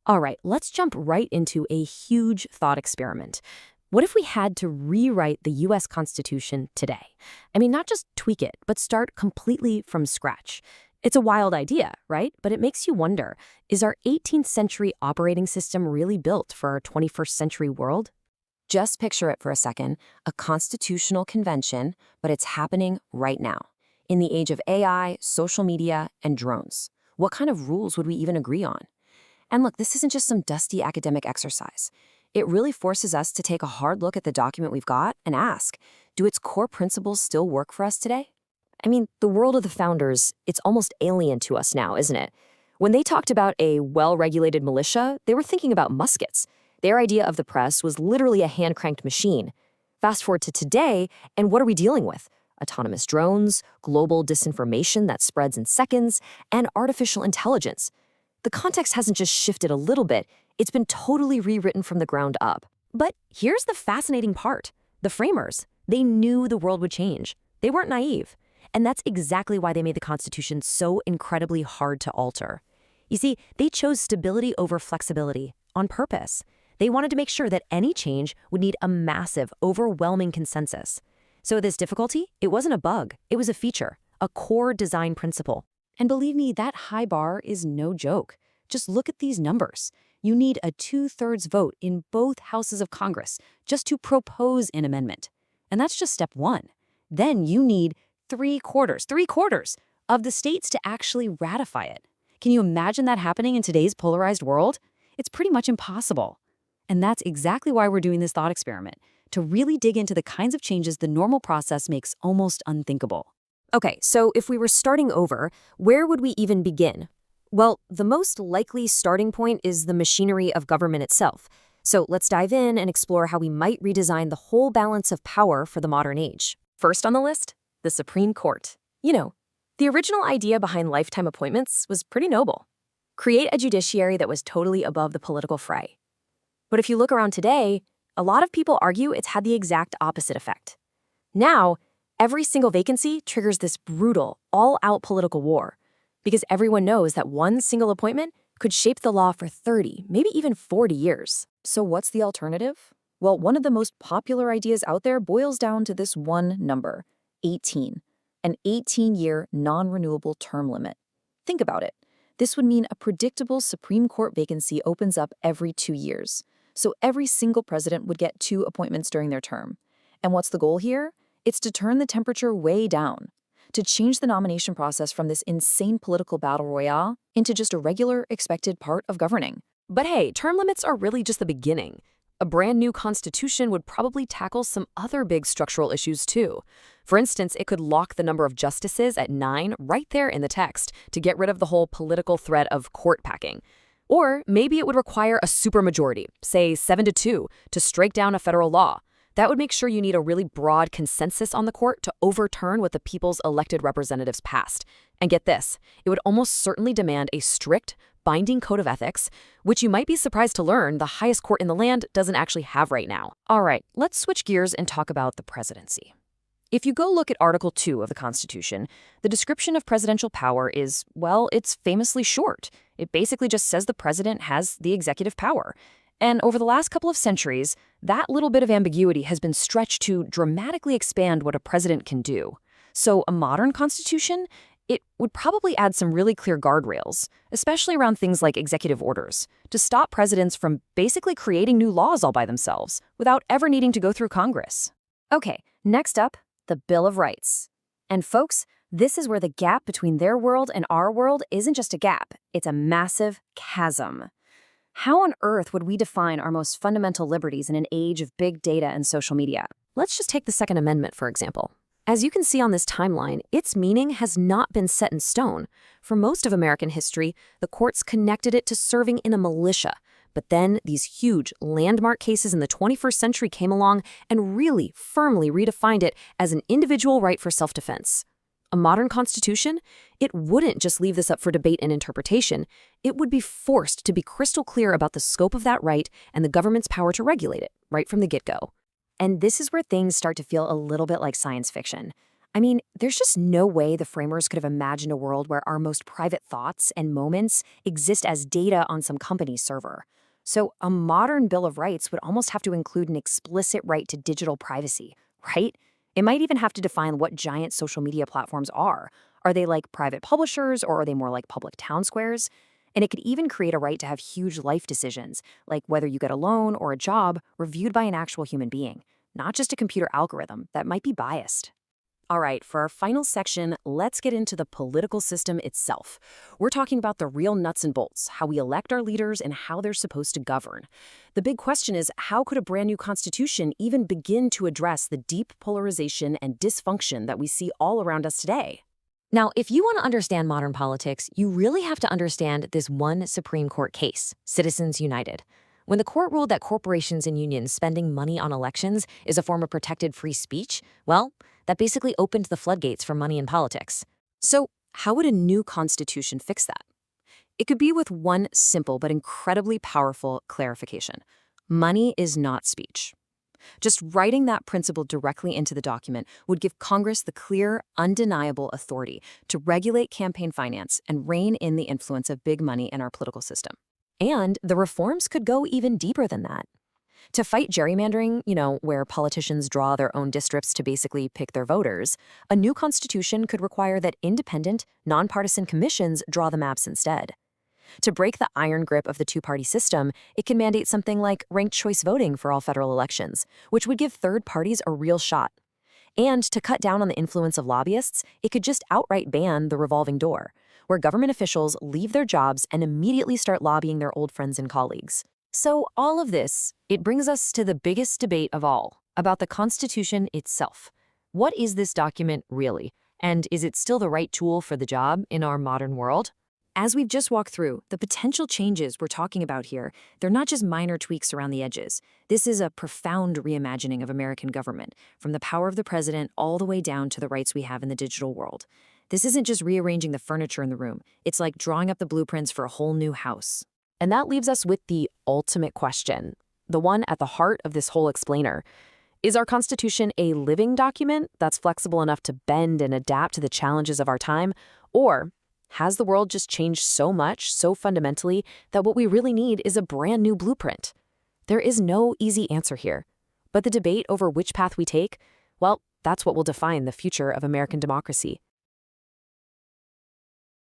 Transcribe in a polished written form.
All right, let's jump right into a huge thought experiment. What if we had to rewrite the US Constitution today? I mean, not just tweak it, but start completely from scratch. It's a wild idea, right? But it makes you wonder, is our 18th century operating system really built for our 21st century world? Just picture it for a second, a constitutional convention, but it's happening right now. In the age of AI, social media, and drones. What kind of rules would we even agree on? And look, this isn't just some dusty academic exercise. It really forces us to take a hard look at the document we've got and ask, do its core principles still work for us today? I mean, the world of the founders, it's almost alien to us now, isn't it? When they talked about a well-regulated militia, they were thinking about muskets. Their idea of the press was literally a hand-cranked machine. Fast forward to today, and what are we dealing with? Autonomous drones, global disinformation that spreads in seconds, and artificial intelligence. The context hasn't just shifted a little bit, it's been totally rewritten from the ground up. But here's the fascinating part. The framers, they knew the world would change. They weren't naive. And that's exactly why they made the Constitution so incredibly hard to alter. You see, they chose stability over flexibility on purpose. They wanted to make sure that any change would need a massive, overwhelming consensus. So this difficulty, it wasn't a bug, it was a feature, a core design principle. And believe me, that high bar is no joke. Just look at these numbers. You need a 2/3 vote in both houses of Congress just to propose an amendment. And that's just step one. Then you need three-quarters of the states to actually ratify it. Can you imagine that happening in today's polarized world? It's pretty much impossible. And that's exactly why we're doing this thought experiment, to really dig into the kinds of changes the normal process makes almost unthinkable. Okay, so if we were starting over, where would we even begin? Well, the most likely starting point is the machinery of government itself. So let's dive in and explore how we might redesign the whole balance of power for the modern age. First on the list, the Supreme Court. You know, the original idea behind lifetime appointments was pretty noble. Create a judiciary that was totally above the political fray. But if you look around today, a lot of people argue it's had the exact opposite effect. Now, every single vacancy triggers this brutal, all-out political war, because everyone knows that one single appointment could shape the law for 30, maybe even 40 years. So what's the alternative? Well, one of the most popular ideas out there boils down to this one number, 18, an 18-year non-renewable term limit. Think about it. This would mean a predictable Supreme Court vacancy opens up every 2 years. So every single president would get 2 appointments during their term. And what's the goal here? It's to turn the temperature way down, to change the nomination process from this insane political battle royale into just a regular, expected part of governing. But hey, term limits are really just the beginning. A brand new constitution would probably tackle some other big structural issues too. For instance, it could lock the number of justices at 9 right there in the text to get rid of the whole political threat of court packing. Or maybe it would require a supermajority, say 7-2, to strike down a federal law. That would make sure you need a really broad consensus on the court to overturn what the people's elected representatives passed. And get this, it would almost certainly demand a strict, binding code of ethics, which you might be surprised to learn the highest court in the land doesn't actually have right now. All right, let's switch gears and talk about the presidency. If you go look at Article 2 of the Constitution, the description of presidential power is, well, it's famously short. It basically just says the president has the executive power. And over the last couple of centuries, that little bit of ambiguity has been stretched to dramatically expand what a president can do. So a modern constitution, it would probably add some really clear guardrails, especially around things like executive orders, to stop presidents from basically creating new laws all by themselves without ever needing to go through Congress. Okay, next up, the Bill of Rights. And folks, this is where the gap between their world and our world isn't just a gap, it's a massive chasm. How on earth would we define our most fundamental liberties in an age of big data and social media? Let's just take the Second Amendment, for example. As you can see on this timeline, its meaning has not been set in stone. For most of American history, the courts connected it to serving in a militia. But then these huge landmark cases in the 21st century came along and really firmly redefined it as an individual right for self-defense. A modern constitution, it wouldn't just leave this up for debate and interpretation. It would be forced to be crystal clear about the scope of that right and the government's power to regulate it right from the get-go. And this is where things start to feel a little bit like science fiction. I mean, there's just no way the framers could have imagined a world where our most private thoughts and moments exist as data on some company's server. So, a modern Bill of Rights would almost have to include an explicit right to digital privacy, right? It might even have to define what giant social media platforms are. Are they like private publishers or are they more like public town squares? And it could even create a right to have huge life decisions, like whether you get a loan or a job, reviewed by an actual human being, not just a computer algorithm that might be biased. All right, for our final section, let's get into the political system itself. We're talking about the real nuts and bolts, how we elect our leaders and how they're supposed to govern. The big question is, how could a brand new constitution even begin to address the deep polarization and dysfunction that we see all around us today? Now, if you want to understand modern politics, you really have to understand this one Supreme Court case, Citizens United. When the court ruled that corporations and unions spending money on elections is a form of protected free speech, well, that basically opened the floodgates for money in politics. So, how would a new constitution fix that? It could be with one simple but incredibly powerful clarification. Money is not speech. Just writing that principle directly into the document would give Congress the clear, undeniable authority to regulate campaign finance and rein in the influence of big money in our political system. And the reforms could go even deeper than that. To fight gerrymandering, where politicians draw their own districts to basically pick their voters, a new constitution could require that independent, nonpartisan commissions draw the maps instead. To break the iron grip of the two-party system, it can mandate something like ranked choice voting for all federal elections, which would give third parties a real shot. And to cut down on the influence of lobbyists, it could just outright ban the revolving door, where government officials leave their jobs and immediately start lobbying their old friends and colleagues. So all of this, it brings us to the biggest debate of all, about the Constitution itself. What is this document really? And is it still the right tool for the job in our modern world? As we've just walked through, the potential changes we're talking about here, they're not just minor tweaks around the edges. This is a profound reimagining of American government, from the power of the president all the way down to the rights we have in the digital world. This isn't just rearranging the furniture in the room. It's like drawing up the blueprints for a whole new house. And that leaves us with the ultimate question, the one at the heart of this whole explainer. Is our Constitution a living document that's flexible enough to bend and adapt to the challenges of our time? Or has the world just changed so much, so fundamentally, that what we really need is a brand new blueprint? There is no easy answer here. But the debate over which path we take, well, that's what will define the future of American democracy.